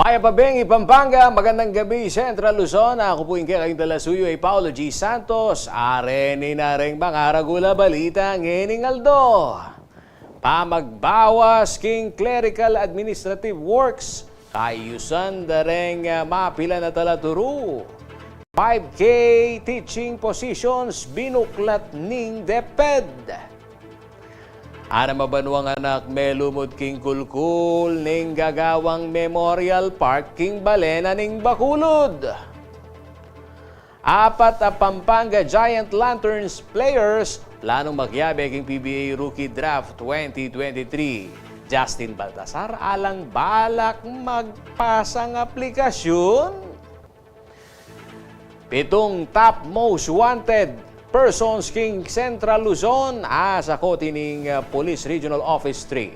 Maya Pabeng, Pampanga, magandang gabi, Central Luzon. Ako po yung kayong dalasuyo ay Paulo G. Santos. Areni na rin mga ragula balita ng Aldo. Pamagbawas king clerical administrative works. Kayusan da rin mapila na talaturo. 5K teaching positions binuklat ning DepEd. Ana mabanuang anak melumod king kulkul ning gagawang Memorial Park king balena ning Bacolod. Apat a Pampanga Giant Lanterns players planong magyabe king PBA Rookie Draft 2023. Justin Baltasar alang balak magpasang aplikasyon. 7 top most wanted persons king Central Luzon sa kotining Police Regional Office 3.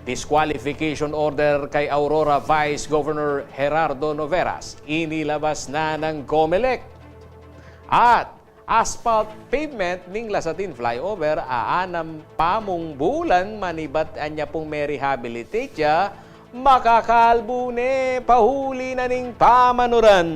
Disqualification order kay Aurora Vice Governor Gerardo Noveras inilabas na ng COMELEC. At asphalt pavement ning Lasatin flyover aanam pamong bulan manibat anya pong merehabilitate ya makakalbo ne pahuli na ning pamanuran.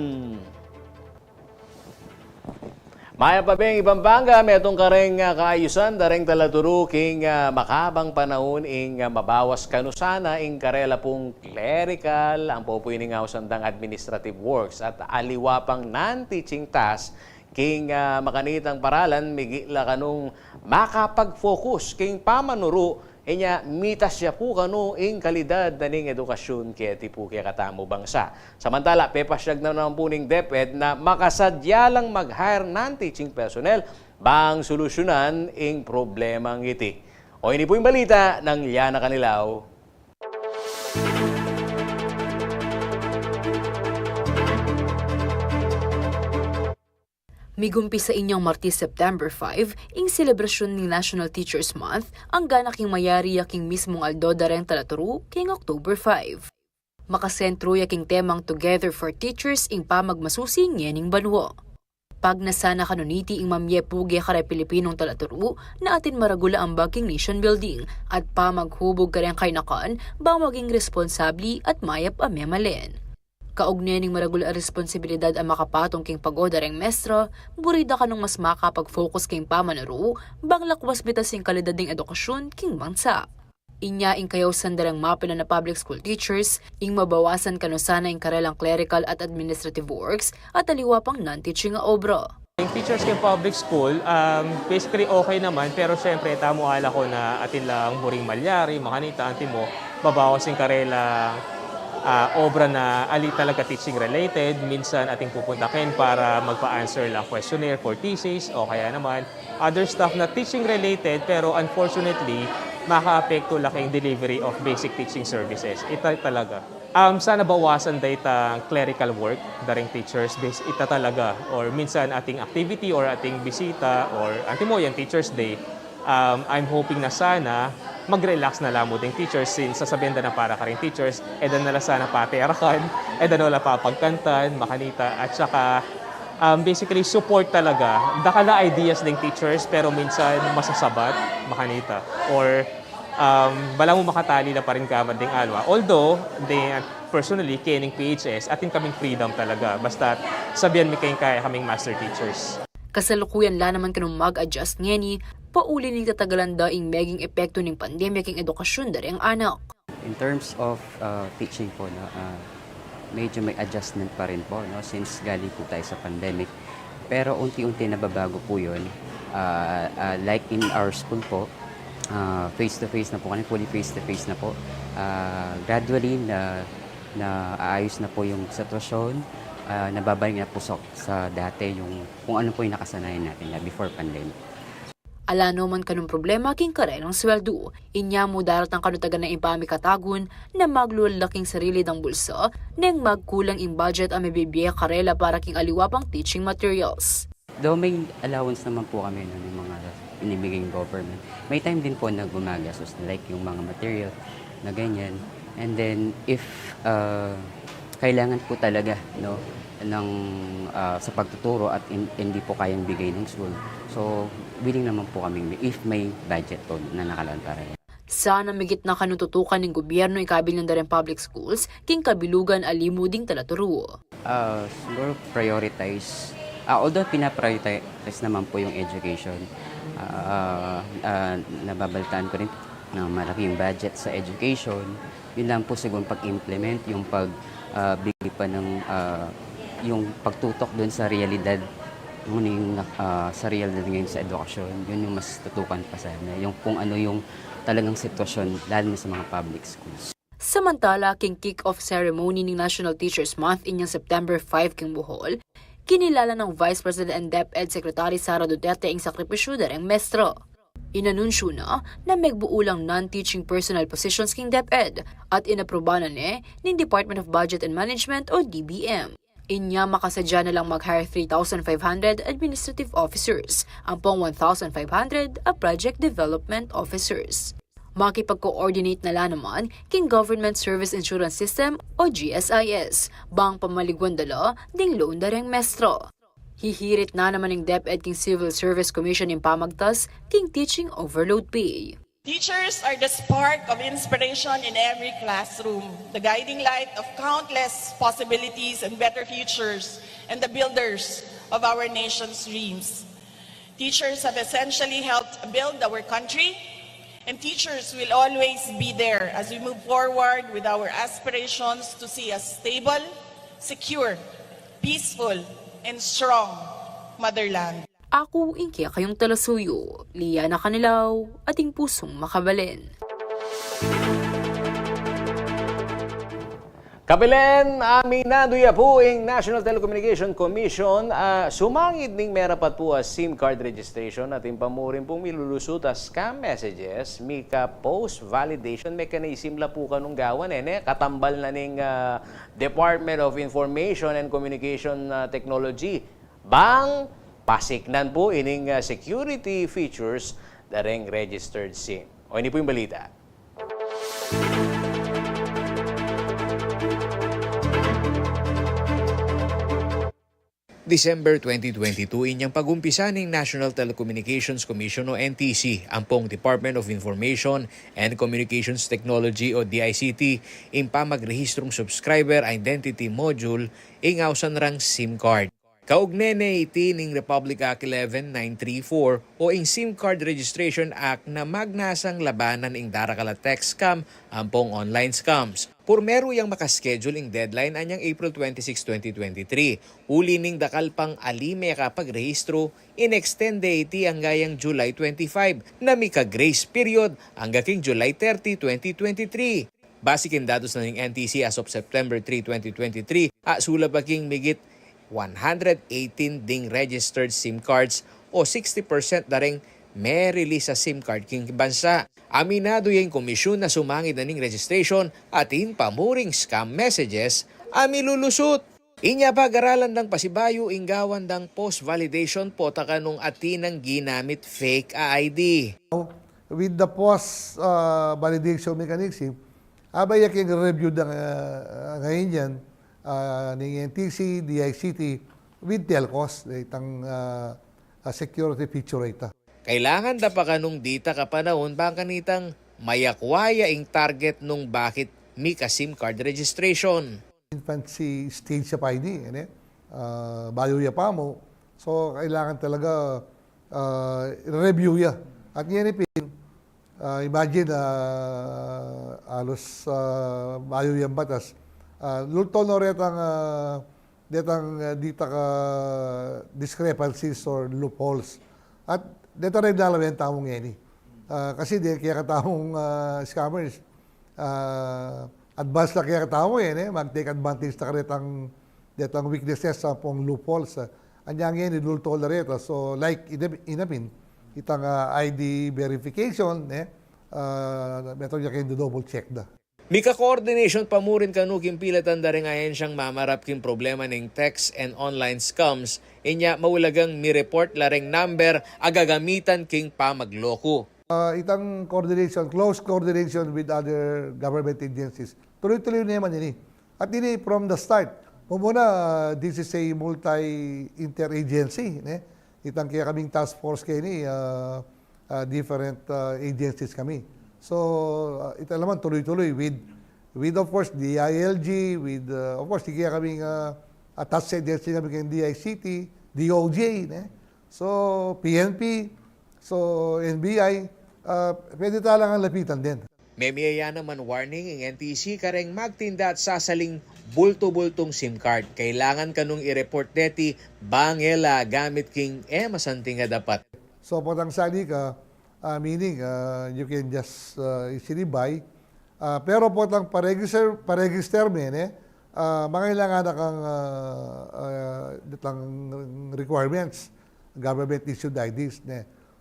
Maya Pabeng, Pampanga, metong kareng kaayusan, dareng talaturo king makabang panahon ing mabawas kanusana ing karela pong clerical, ang popoy ning hausandang administrative works at aliwa pang non-teaching task king makanitang paralan, migila kanong makapag-focus king pamanuro inya mitas siya po kano ing kalidad na ning edukasyon kaya tipo kaya katamo bangsa. Samantala, pepasyag na naman po ning DepEd na makasadya lang mag-hire ng teaching personnel bang solusyonan ing problemang iti. O ini po yung balita ng Liana Canilaw. Migumpi sa inyong Martes, September 5, ing selebrasyon ng National Teachers Month, ang ganaking mayari yaking mismong Aldo dareng talaturo king October 5. Makasentro yaking temang Together for Teachers ing pamagmasusi ngening banwo. Pag nasana kanuniti ing mamyepuge kare Pilipinong talaturo na atin maragula ang baging nation building at pamaghubog kareng kainakan bang maging responsabli at mayap amemalen. Kaugnay ning maragula a responsibilidad ang makapatong king pagoda reng mestra, burida ka nung mas makapag-focus king pamanaro, bang lakwas bitas ing kalidad ng edukasyon king bangsa. Inya ing kayaw sandarang mapila na public school teachers, ing mabawasan kanusana ing karelang clerical at administrative works at aliwa pang non-teaching nga obra. Yung teachers king public school, basically okay naman, pero syempre tamo ala ko na atin lang buring malyari, makanita, antin mo, babawas ing karelang obra na ali talaga teaching related, minsan ating pupuntakin para magpa-answer lang questionnaire for thesis o kaya naman other stuff na teaching related pero unfortunately maka-apekto laking delivery of basic teaching services. Ita talaga. Sana bawasan data clerical work daring teachers base ita talaga or minsan ating activity or ating bisita or antimo yan Teachers Day. I'm hoping na sana mag-relax na lang mo ding teachers since sasabihin na para ka rin teachers, edan nala sana paterakan, edan nala papagkantan, makanita, at saka basically support talaga. Dakala ideas ding teachers pero minsan masasabat, makanita. Or balang mo makatali na pa rin ka ding alwa. Although, personally, kening PHS, atin kaming freedom talaga. Basta sabihan mi kaya kaming master teachers. Kasalukuyan la naman kanong mag-adjust ngeni, pauli ning tatagalan daing meging epekto ning pandemya king edukasyon dari ang anak. In terms of teaching po, no, medyo may adjustment pa rin po no, since galing po tayo sa pandemic. Pero unti-unti nababago po yun. Like in our school po, face-to-face na po kami, fully face-to-face na po. Gradually na aayos na po yung sitwasyon. Nababalik na po sa dati yung kung ano po yung nakasanayan natin before pandemic. Alano man kanong problema king karenong sweldo, inya mo darat ang kanutagan ng impami katagun na maglulaking sarili ng bulsa nang magkulang in budget ang mabibiya karela para king aliwa pang teaching materials. Though may allowance naman po kami ng mga inibigay ng government, may time din po na gumagastos like yung mga material na ganyan. And then if kailangan po talaga no ng sa pagtuturo at hindi po kayang bigay ng school. So willing naman po kami if may budget po na nakalaan para yan. Sa namigit na kanututukan ng gobyerno ikabilang rin public schools, king kabilugan alimuding talaturo. Siguro prioritize, although pinaprioritize naman po yung education, nababaltaan ko rin na malaki yung budget sa education. Yun lang po siguro pag-implement, yung pagbigay pa ng yung pagtutok doon sa realidad, sa realidad ngayon sa edukasyon, yun yung mas tutukan pa sana. Yung kung ano yung talagang sitwasyon, lalo na sa mga public schools. Samantala, king kick-off ceremony ng National Teachers Month inyang September 5 king Bohol, kinilala ng Vice President and DepEd Secretary Sara Duterte ang sakripisyo dareng mestro. Inanunsyo na magbuulang non-teaching personnel positions king DepEd at inaproba na ng Department of Budget and Management o DBM. Inya makasadya na lang mag-hire 3,500 administrative officers, ang pong 1,500 a project development officers. Makipag-coordinate na naman king Government Service Insurance System o GSIS, bang pamaligwan dala ding loan dareng mestro. Hihirit na naman ng DepEd king Civil Service Commission ng pamagtas king teaching overload pay. Teachers are the spark of inspiration in every classroom, the guiding light of countless possibilities and better futures, and the builders of our nation's dreams. Teachers have essentially helped build our country, and teachers will always be there as we move forward with our aspirations to see a stable, secure, peaceful, and strong motherland. Ako, Inkia kayong talasuyo, Liana Canilaw, ating pusong makabalin. Kapilen, aminaduya po ang National Telecommunication Commission sumangit ning merapat po SIM card registration at impamurin pong milulusot scam messages mika post-validation mechanism la po kanong gawan katambal na ning Department of Information and Communication Technology. Bang pasiknan po ining security features dareng registered SIM. O ini po yung balita. December 2022 inyang pagumpisa ng National Telecommunications Commission o NTC, ang pong Department of Information and Communications Technology o DICT, impa magrehistrong subscriber identity module ingawsan rang SIM card. Kaugnene iti ning Republic Act 11934 o ing SIM Card Registration Act na magnasang labanan ing darakala text scam ampong online scams. Purmero yang makaschedule ing deadline anyang April 26, 2023. Uli ning dakal pang alime kapag rehistro, in-extend iti hanggang July 25 na mika grace period hanggang July 30, 2023. Basikin datos na ning NTC as of September 3, 2023, sulabaking migit 118 ding registered SIM cards o 60% na rin may release sa SIM card king bansa. Aminado yung komisyon na sumangit na ning registration at pamuring scam messages amilulusot. Inya pag-aralan ng pasibayo inggawan ng post-validation po takanong atinang ginamit fake ID. With the post-validation mechanism, abay yaking review ngayon yan, ng NTC, DICT, with telcos, itang security feature ita. Kailangan da pa kanong dita kapanahon bang kanitang mayakwaya ing target nung bakit mika SIM card registration. Infancy stage sa ID, bayo ya pa mo. So, kailangan talaga review ya. At yan imagine, alos bayo yan batas. Lulto no retang dita ka discrepancies or loopholes. At dito rin lalawin tamong yan kasi di kaya katamong scammers advance na kaya katamo yan mag-take advantage na karitang detang weaknesses sa pong loopholes. Anyang yan lulto na rito. So like inapin itang ID verification meto niya kayo double check da. Mika coordination pamurin kanuking pilatan daring ayan siyang mamarap king problema ng text and online scams. Inya mawulagang mi-report lareng number agagamitan king pamagloko. Itang coordination, close coordination with other government agencies. Tuloy-tuloy naman yun At ini from the start, muna this is a multi-interagency. Itang kaya kaming task force kayo different agencies kami. So, ito naman tuloy-tuloy with of course DILG, with of course hindi kaming attached agency kami kay DICT, DOJ, so PNP, so NBI, pwede talang lapitan din. May miyaya naman warning ang NTC kareng magtinda at sasaling bulto-bultong SIM card. Kailangan kanong i-report deti bangela gamit king masanting nga dapat. So, pag ang sali ka, meaning you can just easily buy. Pero po ang paregister men, mangailangan na kang requirements, government issued IDs.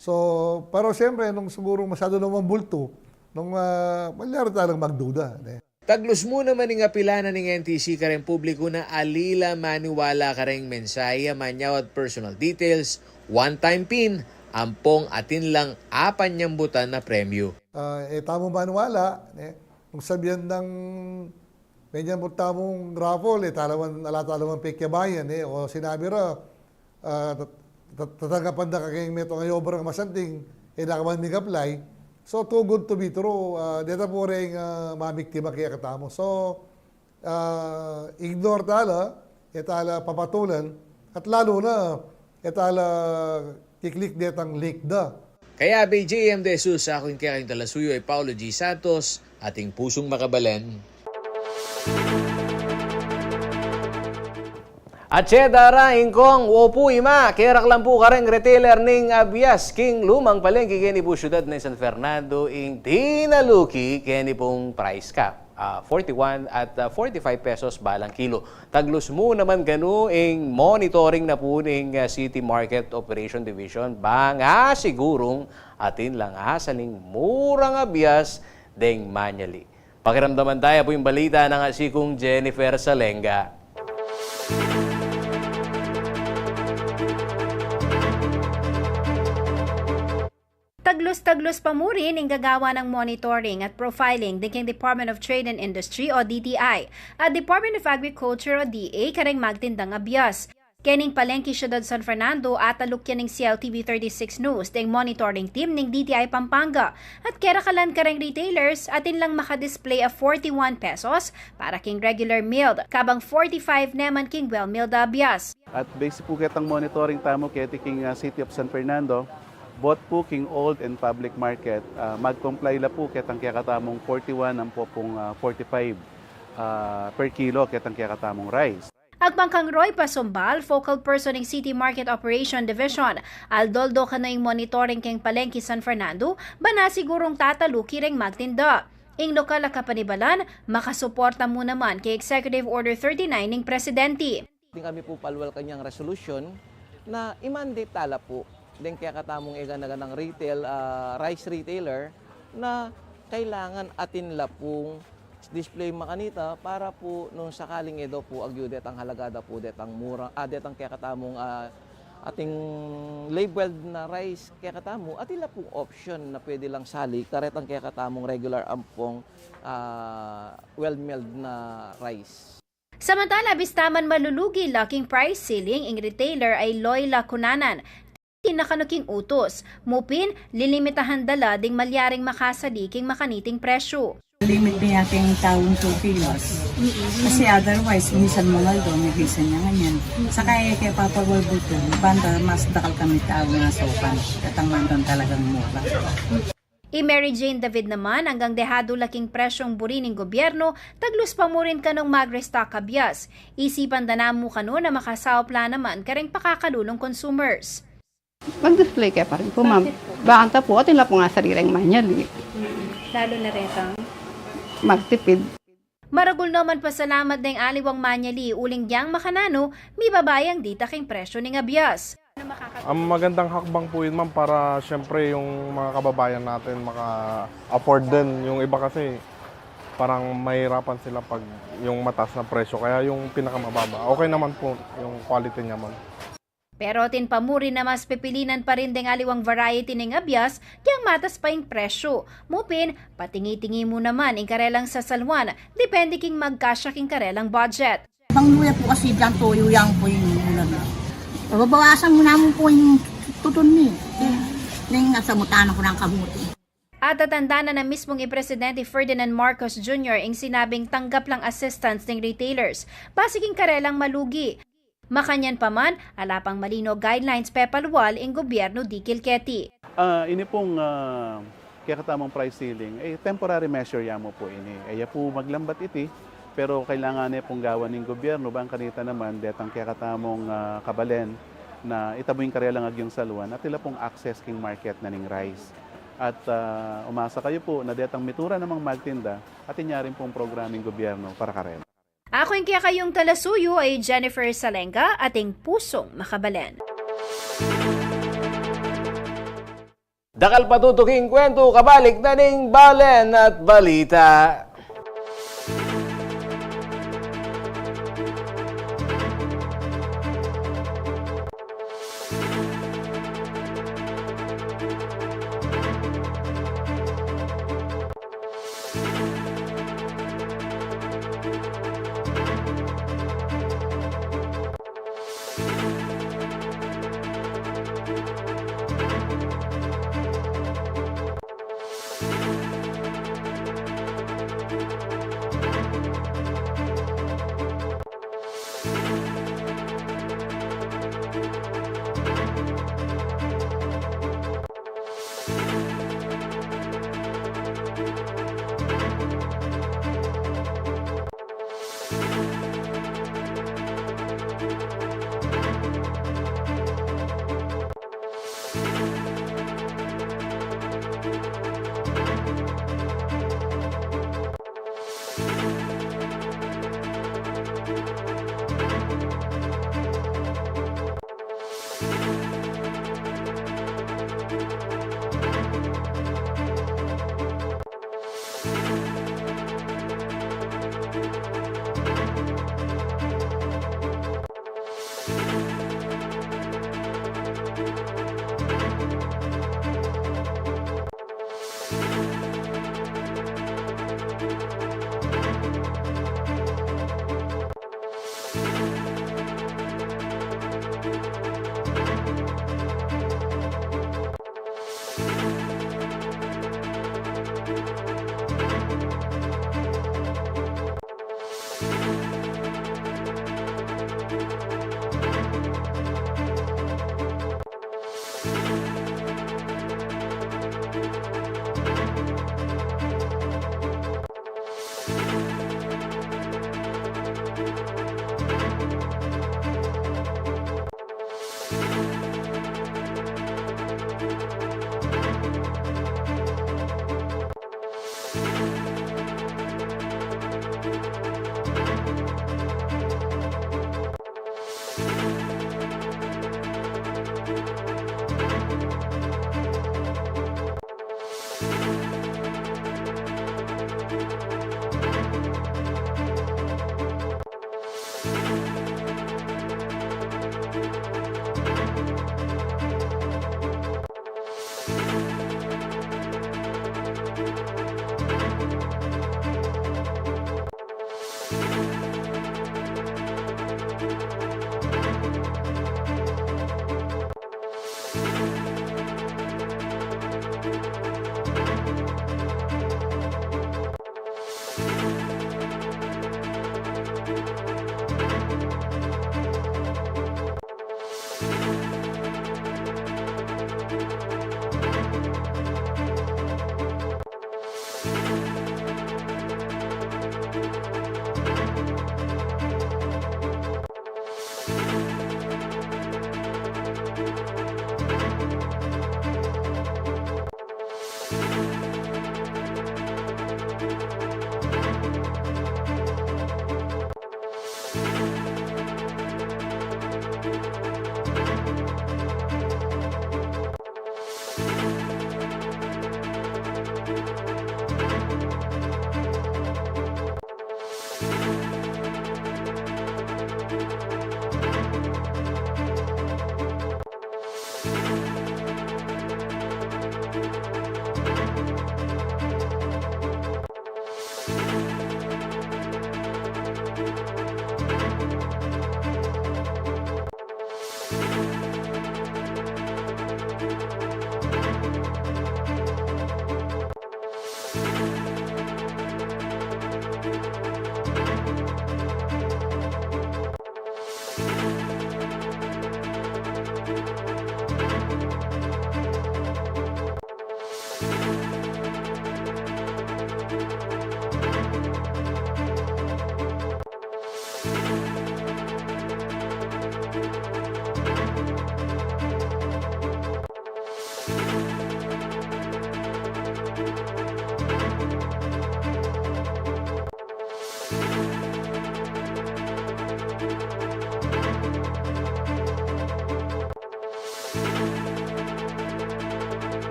So, pero siyempre, nung siguro masyado naman bulto, nung malyari talang magduda. Taglos mo naman nga pilanan ng NTC kareng publiko na alila maniwala kareng mensahe manyaw at personal details, one-time PIN, ampong atin lang apan nyambutan na premyo. Tamong maniwala, kung sabihan ng medyan mo tamong raffle, talaman pekyabayan, o sinabi ra, tatagapan na kaging meto ngayon obrang masanting, nakaman mig-apply. So, too good to be true. Dito po rin mamiktima kaya katamo. So, ignore tala, itala papatulan, at lalo na, itala kiklik detang link da. Kaya BJM de Jesus sa aking kaya talasuyo ay Paulo G. Santos, ating pusong makabalan. At daraing kong opo ima, kerak lang po kareng retailer ning Abias, king lumang palengke kini po syudad ng San Fernando, ing tinaluki kini pong price cap. 41 at 45 pesos balang kilo. Taglos mo naman gano ing monitoring na po ning City Market Operation Division. Banga sigurong atin lang saling murang Abias deng manyali. Pakiramdaman tayo po yung balita ng asikong Jennifer Salenga. Taglos-taglos pa mo rin ang gagawa ng monitoring at profiling ng Department of Trade and Industry o DTI at Department of Agriculture o DA kareng magtindang Abias. Kening palengke syudad San Fernando at alukyan ng CLTV 36 News ding monitoring team ng DTI Pampanga at kerakalan kareng retailers atin lang makadisplay of 41 pesos para king regular milled kabang 45 naman king well milled Abias. At basic po kitang monitoring tamo kiti king City of San Fernando, both po king old and public market, mag-comply la po kitang kakatamong 41 ang po pong 45 per kilo kitang kakatamong rice. Agpangkang Roy Pasumbal, focal person ng City Market Operation Division, aldoldo kanoing monitoring keng palengke San Fernando, bana sigurong tataluki ring magtinda. Ing lokal na kapanibalan, makasuporta mo naman kay Executive Order 39 ng Presidente. Kami po palwal kanyang resolution na i-mandate tala po din kaya katamong iganaga ng retail, rice retailer na kailangan atin la pong display makanita para po nung sakaling edo po agyudet ang halagada po detang mura detang kaya katamong ating labeled na rice kaya katamo at ila pong option na pwede lang sali karetang kaya katamong regular ampong well milled na rice. Samantala, bistaman malulugi laking price ceiling ing retailer ay Loyla Kunanan. Tinakanuking utos, mupin lilimitahan dala ding malyaring makasaliking makaniting presyo. Limit din natin taong 2 kilos. Kasi otherwise, minsan mga doon, may bisa niya ganyan. Saka kaya papagwalbot doon, banda mas dakal kami tao nga sopan. Katang doon talagang mura. Mary Jane David naman, hanggang dehado laking presyong buri ng gobyerno, taglos pa mo rin kanong mag-restock Abias. Isipan da mo kano na makasawpla naman kareng pakakalulong consumers. Mag-display kaya pa rin po, ma'am. Bakanta po, atin lang po nga sarireng manyali. Lalo na retang magtipid. Maragul naman pasalamat ng aliwang manyali uling diyang makanano, may babayang dita king presyo ng Abias. Ang magandang hakbang po yun, ma'am, para syempre yung mga kababayan natin maka-afford din. Yung iba kasi parang mahirapan sila pag yung mataas na presyo. Kaya yung pinakamababa, okay naman po yung quality niya, ma'am. Pero tinpamuri na mas pipilinan pa rin ding aliwang variety ng Abias, kaya matas pa yung presyo. Mupin, patingi-tingi mo naman yung karelang sa salwan, depende king magkasya king karelang budget. Bang luya po kasi dyan toyo yang po yung ulam na. Babawasan mo naman po yung tutun niyo. Nang nasa mutana ko ng kabuti. At tatanda na mismong Presidente Ferdinand Marcos Jr. ang sinabing tanggap lang assistance ng retailers, basiking karelang malugi. Makanyan pa man, ala pang malino guidelines pepalwal ang gobyerno di Kilketi. Ini pong kaya katamang price ceiling, temporary measure yamo po ini. Ay po maglambat iti, pero kailangan pong gawan ng gobyerno, bang kanita naman, detang kaya katamong kabalen, na itabuing karelang agyong saluan at tila pong access king market na ning rice. At umasa kayo po na detang mitura namang magtinda at inyarin pong programing gobyerno para karela. Ako yung kaya kayong talasuyo ay Jennifer Salenga, ating pusong makabalen. Dakal patutuking kwento, kabalik na ning balen at balita.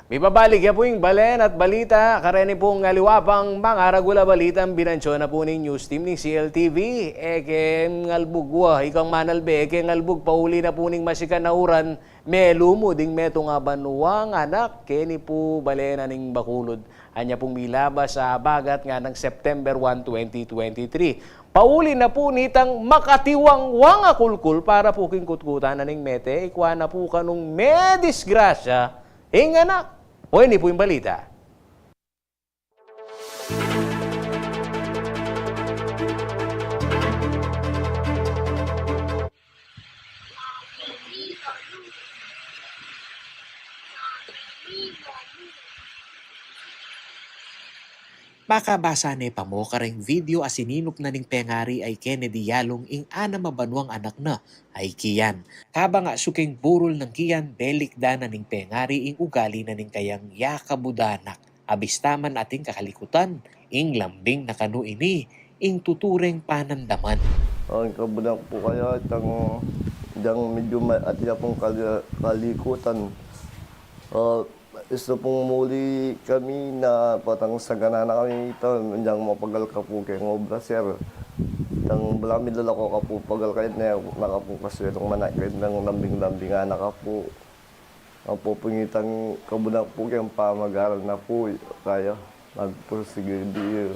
May babalik ya po yung balen at balita. Kareni pong ngaliwapang mga ragula balitang binansyo na po ng news team ng CLTV. Eke ngalbugwa, ikang manalbe, eke ngalbug pauli na po ng masikan na uran. Melumo ding metong abanuang anak. Keni po balena ng Bacolod. Anya pong milaba sa bagat nga ng September 1, 2023. Pauli na po nitang makatiwang-wang akulkul para po kingkutkutan na ng mete. Ikwa na po kanong medisgrasya. Anak. O ini po yung balita. Makabasa ni pamo kareng video asininok na ning pengari ay Kennedy Yalong ing ana mabanwang anak na ay Kian. Kaba nga suking burol ng Kian, belik da na ning pengari ing ugali na ning kayang yakabudanak. Abistaman ating kakalikutan, ing lambing na kanu ini, ing tutureng panandaman. Ang kabudak po kaya itang medyo at pong kalikutan. Gusto pong muli kami na patang sagana na kami ito. Diyan mapagal ka po kay ngobra, sir. Itang balami lala ko ka po pagal kayo na nakapungkaswelong manak kayo ng lambing-lambing na ka po. Ang pupungitang kabudak po kayong pamag-aral na po kaya magpursige di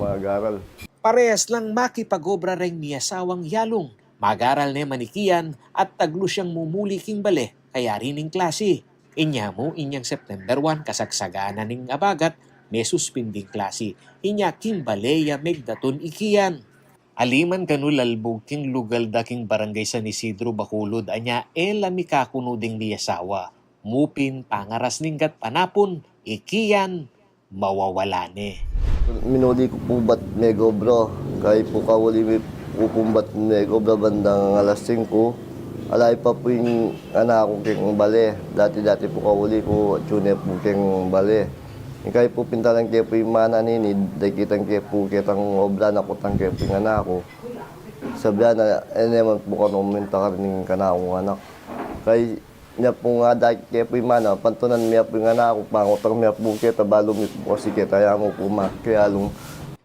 mag-aral. Parehas lang makipag-obra ring ni asawang Yalong. Mag-aral ni Manikian at taglo siyang mumuli king bale kaya rin ning klase. Inya mo inyang September 1 kasagsagana ning abagat may suspending klase. Inya king baleya megdaton ikian. Aliman kanulalbog king lugal da king barangay San Isidro Bacolod anya lami kakunuding liyasawa. Mupin pangaras ning gat panapon ikian mawawalane. Minuli ko po ba't nego bro? Kahit po kawali may pupumbat nego bro bandang alas 5. Alay pa po yung anak ko keng bale. Dati po kawali ko tune po keng bale. Kahit po pintalan kayo po yung mana nini, dahil kitang kayo po kitang obra na kutang kayo po yung anak ko. Sabihan na, naman po ka numenta ka rin yung kanakong anak. Kaya niya po nga dahil kayo po yung mana, pantunan niya po yung anak ko, pangutang niya po kayo, tabalo niya po kasi kayo, kaya mo po makiyalong.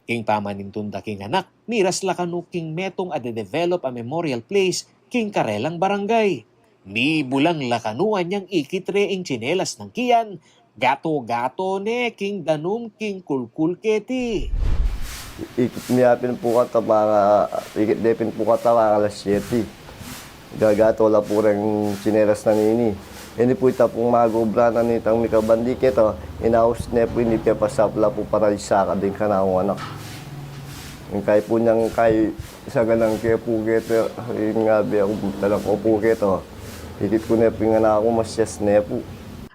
King pamanintunda king anak, miras lakano king metong ade-develop a memorial place king karelang barangay. Ni bulang lakanuan niyang ikitre ing tsinelas ng Kian, gato-gato ne king danum king kulkul keti. Ikit niyapin po kata mga, ikit depin po kata mga alas 7. Gagato la po rin tsinelas na nini. Hindi po ita pong magobra na nitang mikabandi keto, inaus ne po hindi pa pasapla po para isaka din ka na akong anak. Yung kaya po niyang kay isa ganang kaya po keto, yung nga be ako talang ko po keto. Higit ko na po yung anak ako masyas na po.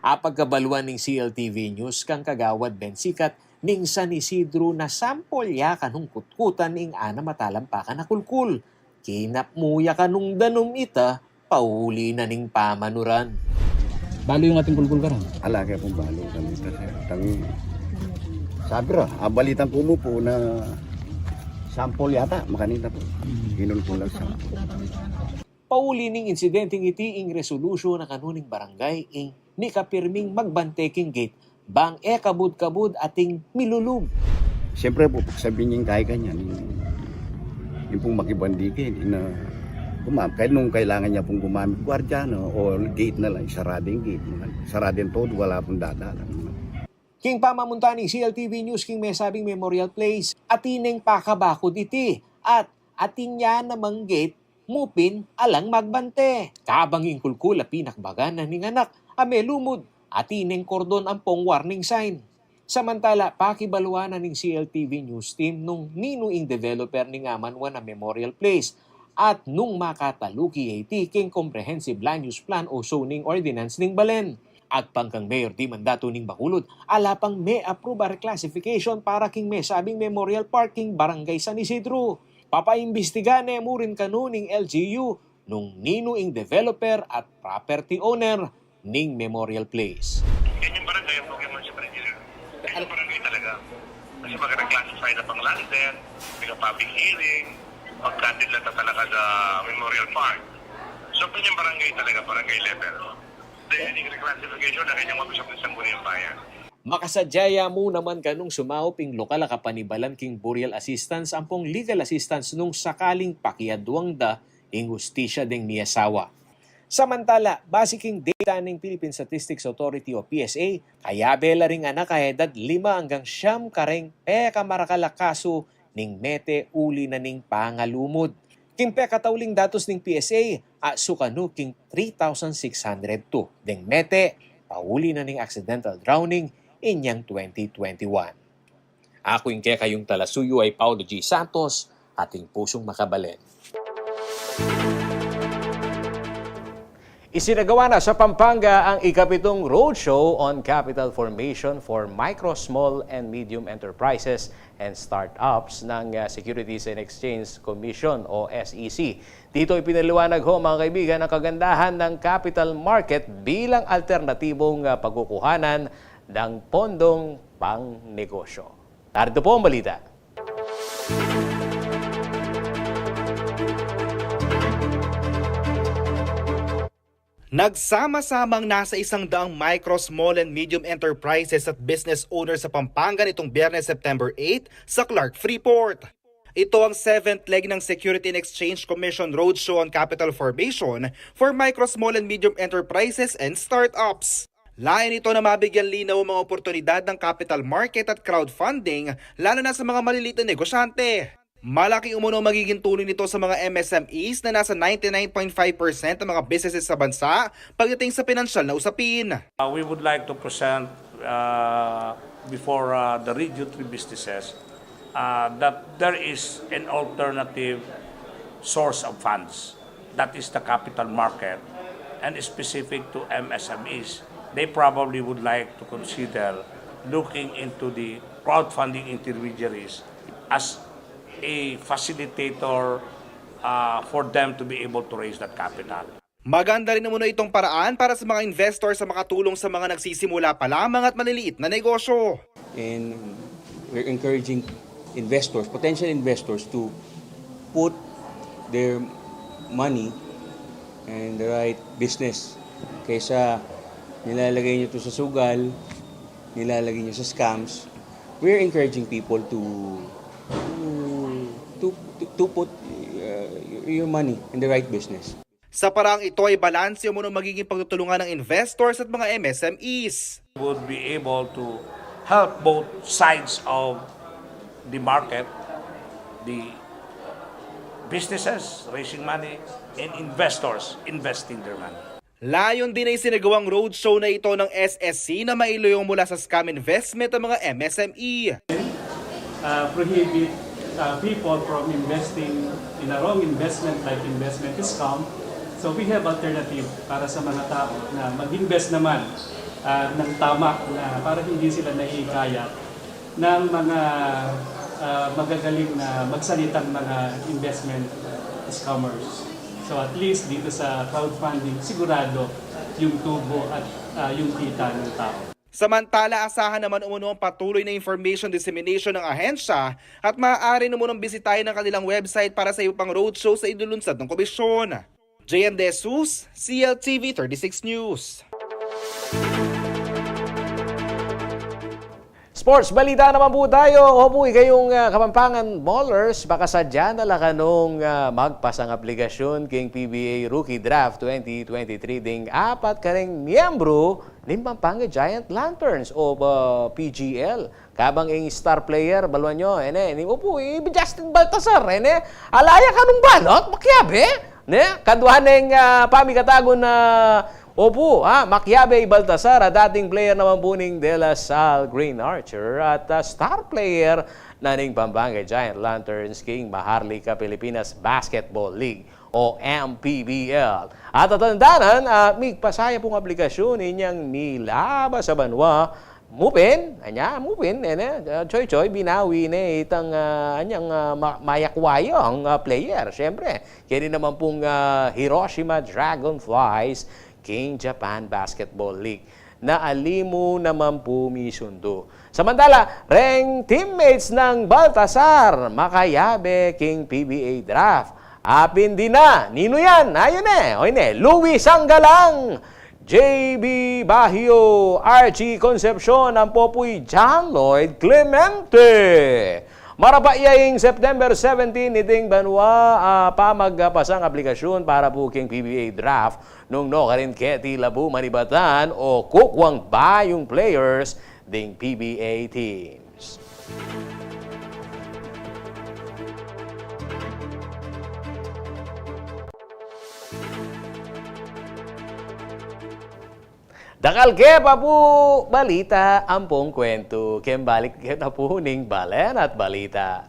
Apagkabaluan ng CLTV News kang kagawad bensikat ning San Isidro na sampol ya kanung kutkutan ing ana matalampakan na kulkul. Kinapmuya kanung danum ita, pauli na ning pamanuran. Balo yung ating kulkul karon. Ala kaya pong balo kami kasi sabi ra, abalitan ko mo po na sample yata makanita po. Hinul po lang sample. Pauli ning insidenteng iti ing resolusyon na kanuning barangay ing ni kapirming magbanteking gate bang kabud-kabud ating milulub. Siyempre po sabihin niyung kaya kanya yung pong makibandikin kahit nung kailangan niya pong gumamit gwardyano o gate na lang, sarading gate. Sarading todo, wala pong dadalan. King pamamuntaning CLTV News king may sabing memorial place atineng pakabakod iti at atin niya namang gate mupin alang magbante. Kabang ingkulkula pinakbagan na ning anak ame lumod atineng kordon ampong warning sign. Samantala, pakibaluanan ng CLTV News team nung ninuing developer ni Amanwan na memorial place at nung makataluki iti king comprehensive land use plan o zoning ordinance ning Balen. At pangkang mayor di mandato ning Bacolod, alapang may approve a reclassification para king may sabing memorial parking barangay San Isidro. Papaimbestiga ne mo rin kanuning LGU nung ninuing developer at property owner ning memorial place. Yan yung barangay ang Pokemon sa Brazil. Yan yung barangay talaga. Kasi mag-reclassify na pang land there, may public hearing, magkandid lang talaga sa memorial park. So, yun yung barangay talaga, barangay level. any reclassification na kanyang mabisap ng Sangguniang Bayan. Makasadyaya mo naman kanung sumahoping lokal kapanibalan king burial assistance ampong legal assistance nung sakaling pakiadwang da ing hustisya ding miyasawa. Samantala, basiking data ng Philippine Statistics Authority o PSA, kaya bela ring anak kahedad 5 hanggang 9 kareng pekamarakala kaso ning mete uli na ning pangalumod. King pekatauling datos ning PSA, sukano king 3,602. Ding mete, pauli na ning accidental drowning inyang 2021. Ako yung kayong talasuyo ay Paulo G. Santos, ating pusong makabalen. Isinagawa na sa Pampanga ang ikapitong roadshow on capital formation for micro, small, and medium enterprises and startups ng Securities and Exchange Commission o SEC. Dito ipinaliwanag ho mga kaibigan ang kagandahan ng capital market bilang alternatibong pagkukuhanan ng pondong pang-negosyo. Narito po ang balita. Nagsama-samang nasa 100 micro, small and medium enterprises at business owners sa Pampanga nitong Biyernes, September 8 sa Clark Freeport. Ito ang 7th leg ng Security and Exchange Commission Roadshow on Capital Formation for micro, small and medium enterprises and startups. Lain ito na mabigyan linaw ang mga oportunidad ng capital market at crowdfunding lalo na sa mga maliliit na negosyante. Malaki umuno magiging tulong nito sa mga MSMEs na nasa 99.5% ng mga businesses sa bansa pagdating sa pinansyal na usapin. We would like to present before the Region 3 businesses that there is an alternative source of funds. That is the capital market and specific to MSMEs. They probably would like to consider looking into the crowdfunding intermediaries as a facilitator for them to be able to raise that capital. Maganda rin naman itong paraan para sa mga investors sa makatulong sa mga nagsisimula pa lamang at maliliit na negosyo. And we're encouraging investors, potential investors to put their money in the right business. Kaysa nilalagay nyo ito sa sugal, nilalagay nyo sa scams, we're encouraging people to put your money in the right business. Sa parang ito ay balanse mo ng magiging pagtutulungan ng investors at mga MSMEs. Would be able to help both sides of the market, the businesses raising money and investors investing their money. Layon din ay sinagawang roadshow na ito ng SSC na mailuyong mula sa scam investment ang mga MSME. Prohibit people from investing in a wrong investment like investment is scam. So we have alternative para sa mga tao na mag-invest naman ng tama na para hindi sila nahihikayat ng mga magagaling na magsalitang mga investment scammers. So at least dito sa crowdfunding, sigurado yung tubo at yung kita ng tao. Samantala, asahan naman umuno ang patuloy na information dissemination ng ahensya at maaari naman bisitahin ng kanilang website para sa ibang roadshow sa idulunsad ng komisyon. JM De Jesus, CLTV 36 News. Sports balita naman po tayo. Opo, kayong Kapampangan Ballers, baka sadya na lang kanong magpasang aplikasyon king PBA Rookie Draft 2023 ding 4 karing miyembro ng Pampanga Giant Lanterns o PGL. Kabang ang star player, balwan nyo, opo, Justin Baltasar, alaya ka nung balot, makyabe, kadwa ng pamikatagon na opo, Macyabe Baltasar, dating player naman po ng De La Salle Green Archer at star player na ng Pampanga Giant Lanterns king Maharlika Pilipinas Basketball League o MPBL. At tatandanan, migpasaya pong aplikasyon inyang nilaba sa banwa. Mupin, choy-choy, binawi na itang mayakwayong player. Siyempre, kaya naman pong Hiroshima Dragonflies King Japan Basketball League na alimo naman po misundo. Samantala, reng teammates ng Baltasar, Macyabe King PBA Draft. Apin din na, nino yan? Ayun Louis Sanggalang, JB Bahio, Archie Concepcion, ang popoy John Lloyd Clemente. Marapayaing September 17, iting banwa pa magpasang aplikasyon para booking PBA draft nung no karin keti labu manibatan o kukwang ba yung players ding PBA teams. Dakal ke pa po balita ang pong kwento. Balik na po ning Balen at Balita.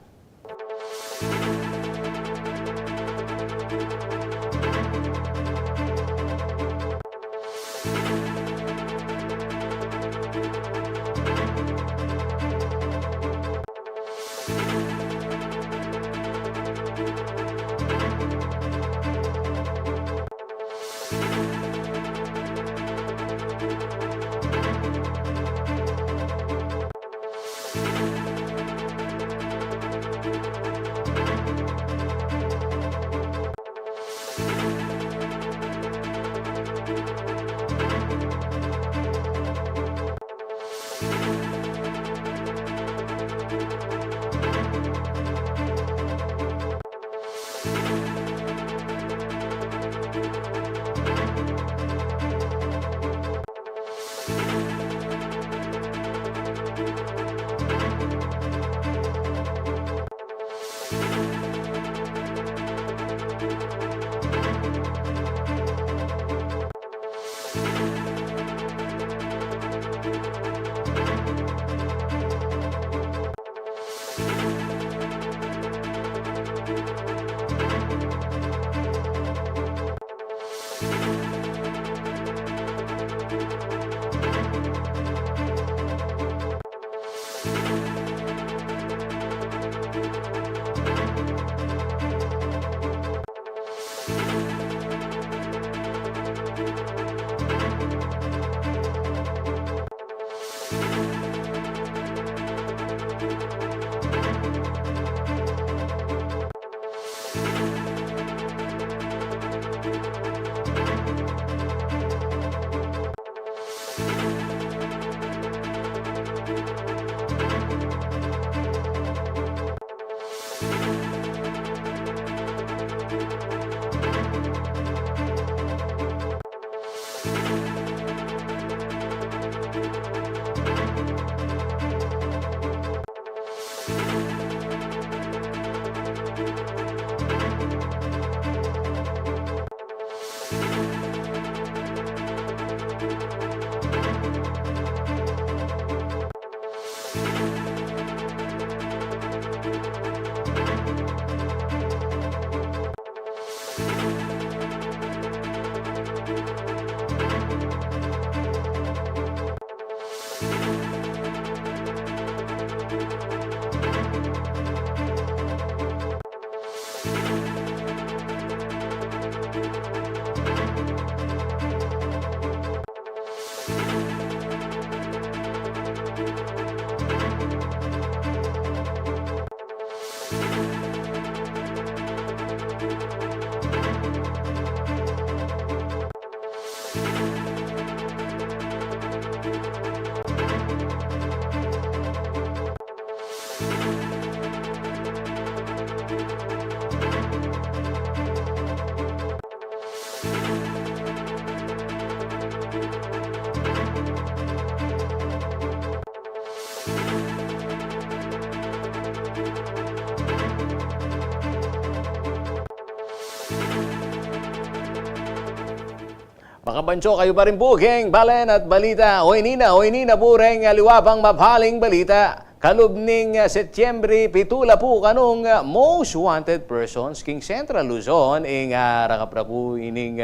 Makabancho kayo pa rin po, Geng Balen at Balita. Hoy nina po rin liwabang mapaling balita. Kalubning Setyembre, pitula po kanong most wanted persons King Central Luzon ing rakapra po ining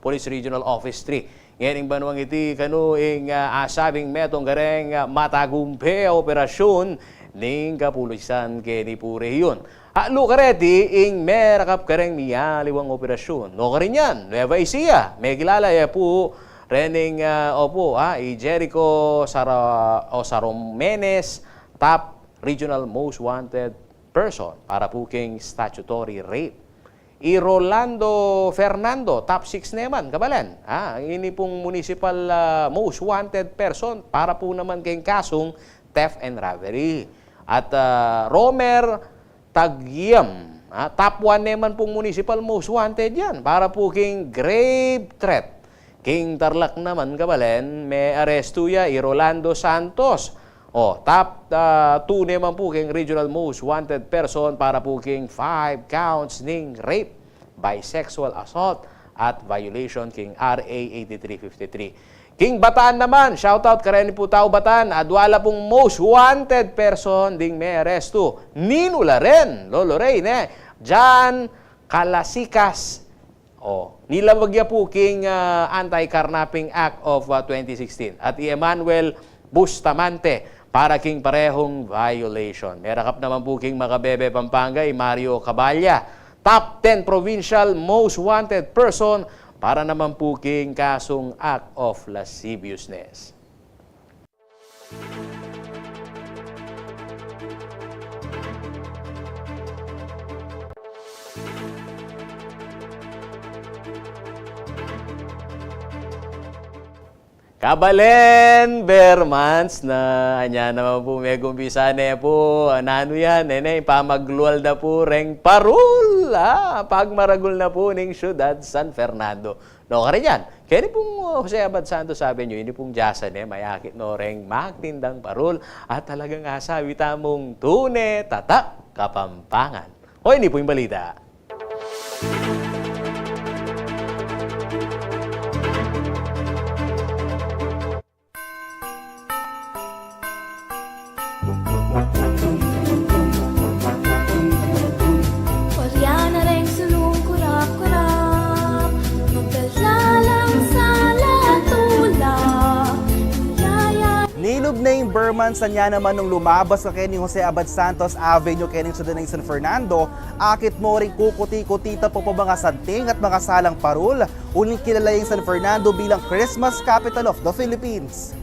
Police Regional Office 3. Ngayon banwang iti kanu ing asabing metong gareng matagumpe operasyon ning kapulisan kini po rehiyon. Halo kareti ing merakap kareng niya liwang operasyon. No karin yan, Nueva Ecija. May kilala po rening Jericho Saromenes, top regional most wanted person para po king statutory rape. Rolando Fernando, top 6 naman, kabalan. Ini pong municipal most wanted person para po naman kayong kasong theft and robbery. At Romer Tagyam, top 1 naman pong municipal most wanted yan para po kayong grave threat. King Tarlac naman, kabalan, may aresto ya, Rolando Santos. Top 2 naman po kayong regional most wanted person para po kayong 5 counts ng rape, bisexual assault at violation king RA 8353. King Bataan naman, shoutout kareni po tao Bataan, adwala pong most wanted person ding may aresto. Ninula rin, Lolo Ray, Jan Kalasikas. Nilawagya po king Anti-Carnapping Act of 2016 at Emmanuel Bustamante para king parehong violation. Merakap naman po king Makabebe Pampanga, Mario Caballa, top 10 provincial most wanted person para naman po king kasong act of lasciviousness. Kabalen, Bermans, na anya naman po may gumpisa na po. Ano yan, pamagluwal na po reng parul. Pagmaragul na po ng syudad San Fernando. No, kare yan. Kaya pong Jose Abad Santos sabi nyo, ini pong jasan mayakit no reng magtindang parul. At talagang asabi tamong tune, tatak, Kapampangan. Ini po yung balita. Nilob na yung Berman sa niya naman nung lumabas ka kening Jose Abad Santos Avenue kening syudad ng San Fernando, akit mo rin kukuti-kutita po pa mga santing at mga salang parul, uling kilala yung San Fernando bilang Christmas capital of the Philippines.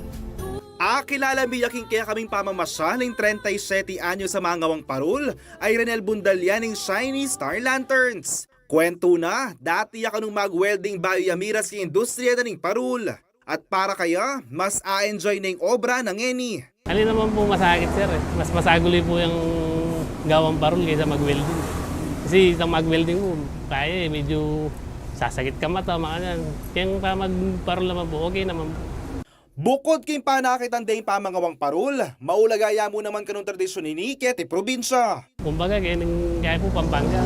Kilala miyaking kaya kaming pamamasaling 37 anyo sa mga ngawang parul ay Renel Bundalian ng Shiny Star Lanterns. Kwento na, dati ka nung mag-welding bayo yamiras yung industriya na ng parul. At para kaya, mas a-enjoy na yung obra ng Eni. Alin naman po masakit sir Mas masaguli po yung gawang parol kaysa mag-welding. Kasi itong mag-welding mo, kaya medyo sasakit ka mata, mga yan. Kaya pa mag-parol naman po, okay naman po. Bukod kayong panakitan din pamangawang parol, maulagaya mo naman kanong tradisyon ni Niket, probinsya. Kumbaga, kaya po Pampanga.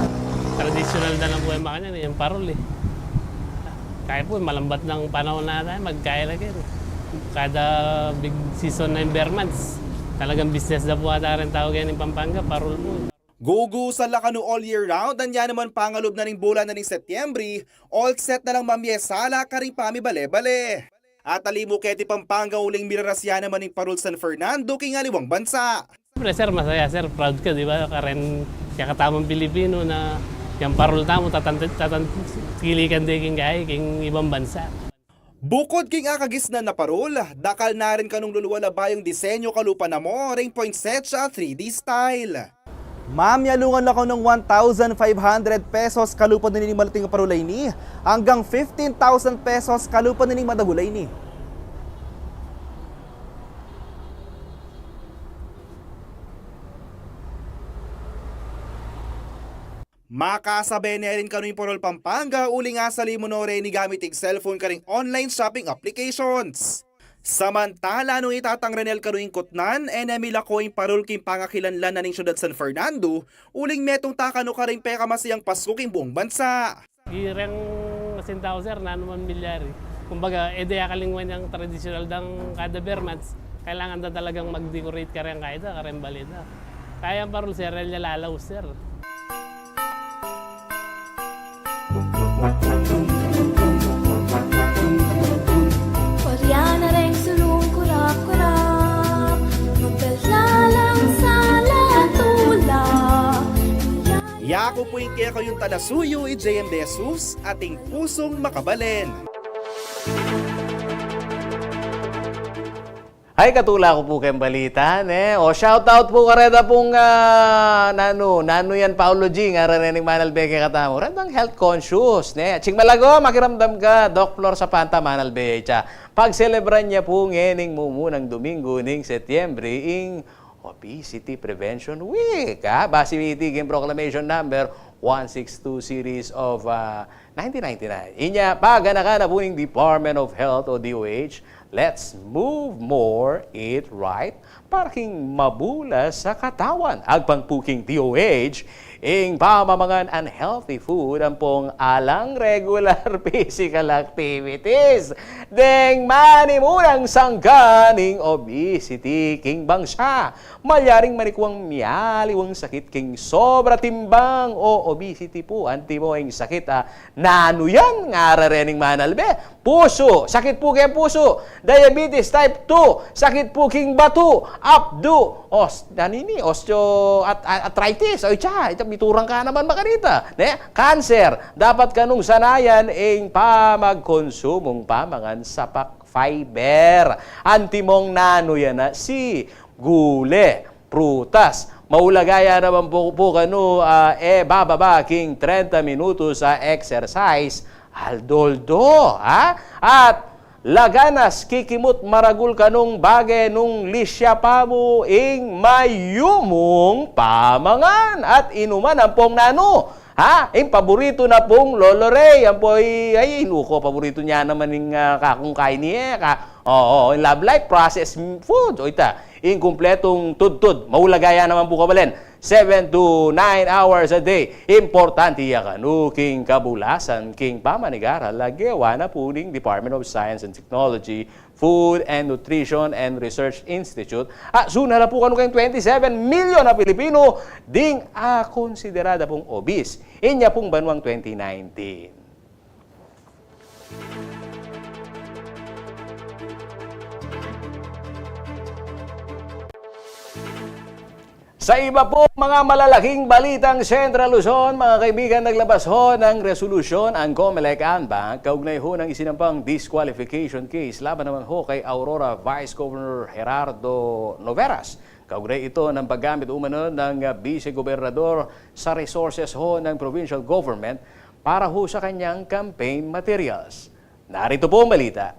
Traditional na lang po yung mga yan, yung parol Kaya po, malambat ng panahon na tayo, magkaya lagi. Kada big season na yung Bermans, talagang business na po ata rin tawag yan ng Pampanga, parol po. Gugusan la kanu all year round, anya naman pangalob na ning bulan na ning Setyembre, all set na lang mamyesala ka rin pami bale-bale. At alimo keti Pampanga uling mirarasya naman ning parol San Fernando king aliwang bansa. Siyempre sir, masaya sir, proud ka, di ba? Karen, kakatamang Pilipino na yung parol tamo, kilikan din king gaya, king ibang bansa. Bukod king akagisnan na parol, dakal na rin kanong luluwala ba yung disenyo kalupa na mo, ring poinsettia 3D style. Ma'am, yalungan ako ng 1,500 pesos kalupa na nining malating parulay ni, hanggang 15,000 pesos kalupa na nining madagulay ni. Makasabi na rin kanuing Parol Pampanga, uli nga sa limonore ni gamit ig cellphone ka ring online shopping applications. Samantala, nung itatang Renel kanuing kutnan, enemila ko yung parol king pangakilanlan na ning syudad San Fernando, uling metong takano ka rin peka masiyang Pasko king buong bansa. Irang masintao sir, na naman milyari. Kumbaga, ideya kalingwan yung traditional ng kada Bermans, kailangan na talagang mag-decorate ka rin kaida, ka rin balita. Kaya ang parol sir, lalaw sir. Yako po yung kaya kayong talasuyo i-JM De Jesus, ating pusong makabalen. Ay, katula ko po kayong balita, ne? O, shoutout po kareda pong nano yan Paulo G, nga renening Manal Beke katamo. Rendang health conscious, ne? Ching malago, makiramdam ka, Doc Flor sa Panta Manal Beke. Pag-celebran niya po ngening mumunang Domingo ning Setyembre ing Obesity Prevention Week. Base meeting proclamation number 162 series of 1999. Inya, paganaka na po ng Department of Health o DOH, let's move more, eat right, para king mabulas sa katawan. Agpangpuking DOH, ing pamamangan unhealthy food ang pong alang regular physical activities. Deng manimunang sangganing obesity king bangsa. Malyaring manikuang miyaliwang sakit king sobra timbang o obesity po. Anti mo ang sakit nano yan nga rening manalbe. Puso, sakit po kay puso. Diabetes type 2, sakit po king bato. Abdo, osteoarthritis. Oy, biturang ka naman makanita. Cancer, dapat kanong sanayan ing pamagkonsumong pamangan sapak fiber. Antimong nano yan na si gule, prutas. Maulagaya naman po kano bababa king 30 minutos sa exercise. Aldoldo, At laganas kikimot maragul kanong bagay nung lisya pa mo ing mayumong pamangan at inuman ang pong nano. Ing paborito na pong Lolo Ray. Ang po ay inuko, paborito niya naman ng kakong kain niya. Love Life processed food. O ita, ing kumpletong tudtud. Maulagaya naman po kabalen. 7 to 9 hours a day. Importante yakanu king kabulasan king pamanigara lagyawa na po ning Department of Science and Technology, Food and Nutrition and Research Institute. Suna na po kanu kayong 27 million na Pilipino ding konsiderada pong obese. Inya pong banwang 2019. Sa iba po mga malalaking balitang Central Luzon, mga kaibigan, naglabas ho ng resolusyon ang COMELEC Anbank kaugnay ho ng isinampang disqualification case laban naman ho kay Aurora Vice Governor Gerardo Noveras. Kaugnay ito ng paggamit umano ng vice-gobernador sa resources ho ng provincial government para ho sa kanyang campaign materials. Narito po ang balita.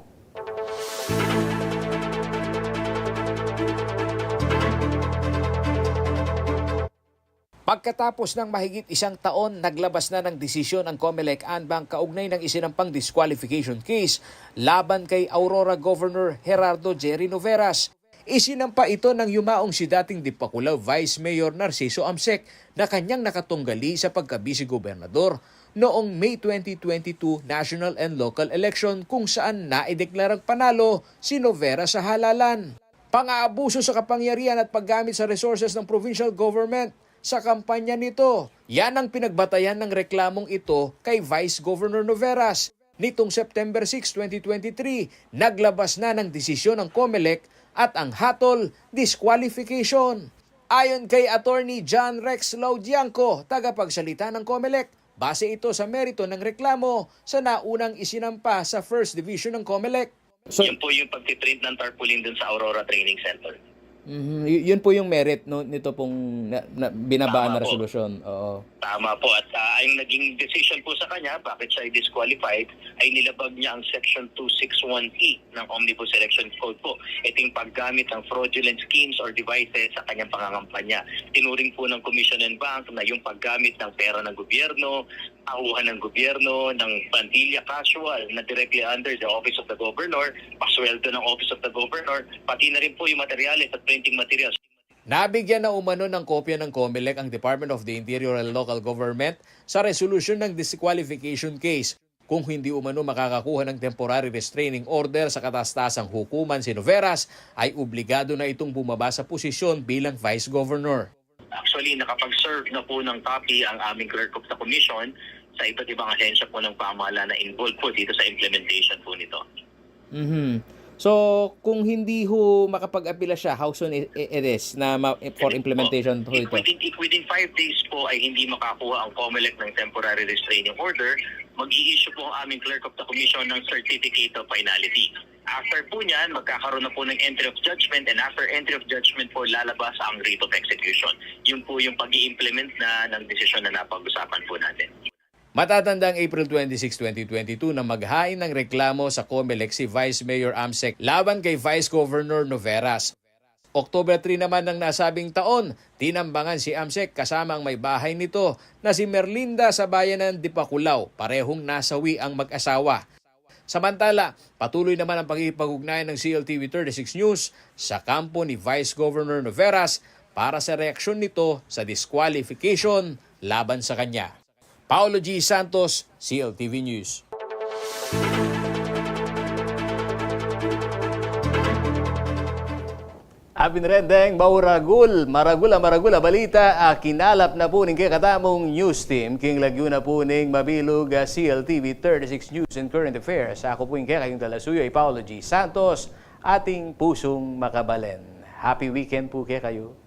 Pagkatapos ng mahigit isang taon, naglabas na ng desisyon ang COMELEC Anbank kaugnay ng isinampang disqualification case laban kay Aurora Governor Gerardo Jerry Noveras. Isinampa ito ng yumaong si dating Dipakulaw Vice Mayor Narciso Amsec na kanyang nakatunggali sa pagka-vice-gobernador noong May 2022 national and local election kung saan naideklarang panalo si Noveras sa halalan. Pang-aabuso sa kapangyarihan at paggamit sa resources ng provincial government sa kampanya nito. Yan ang pinagbatayan ng reklamong ito kay Vice Governor Noveras. Nitong September 6, 2023, naglabas na ng desisyon ng COMELEC at ang hatol, disqualification. Ayon kay Attorney John Rex Laudianco, tagapagsalita ng COMELEC, base ito sa merito ng reklamo sa naunang isinampa sa First Division ng COMELEC. Yun po yung pagtitrade ng tarpaulin dun sa Aurora Training Center. Yun po yung merit nito pong binabaan na resolusyon. Oo. Tama po. At ang naging decision po sa kanya, bakit siya disqualified, ay nilabag niya ang Section 261E ng Omnibus Election Code po. Ito yung paggamit ng fraudulent schemes or devices sa kanyang pangangampanya. Tinuring po ng Commission and Bank na yung paggamit ng pera ng gobyerno, auhan ng gobyerno, ng plantilla casual na directly under the Office of the Governor, pasweldo ng Office of the Governor, pati na rin po yung materials at printing materials. Nabigyan na umano ng kopya ng COMELEC ang Department of the Interior and Local Government sa resolusyon ng disqualification case. Kung hindi umano makakakuha ng temporary restraining order sa katastasang hukuman si Noveras, ay obligado na itong bumaba sa posisyon bilang Vice Governor. Actually, nakapag-serve na po ng copy ang aming clerk of the commission sa iba't ibang ahensya po ng pamahalaan na involved po dito sa implementation po nito. So, kung hindi ho makapag-apila siya, how soon it is na for implementation ho ito? Within 5 days po ay hindi makakuha ang COMELEC ng temporary restraining order, mag-i-issue po ang aming clerk of the commission ng certificate of finality. After po niyan, magkakaroon na po ng entry of judgment, and after entry of judgment po, lalabas ang writ of execution. Yun po yung pag-i-implement na ng desisyon na napag-usapan po natin. Matatandang April 26, 2022 na maghain ng reklamo sa COMELEC si Vice Mayor Amsec laban kay Vice Governor Noveras. October 3 naman ng nasabing taon, tinambangan si Amsec kasama ang may bahay nito na si Merlinda sa bayan ng Dipakulaw, parehong nasawi ang mag-asawa. Samantala, patuloy naman ang pagkikipag-ugnayan ng CLTV 36 News sa kampo ni Vice Governor Noveras para sa reaksyon nito sa disqualification laban sa kanya. Paulo G. Santos, CLTV News. Abinrendeng maragula balita kinalap na po ning katamong news team king Laguna po ning mabilog CLTV 36 News and Current Affairs. Ako po yung kayong talasuyo ay Paulo G. Santos, ating pusong makabalen. Happy weekend po kayo.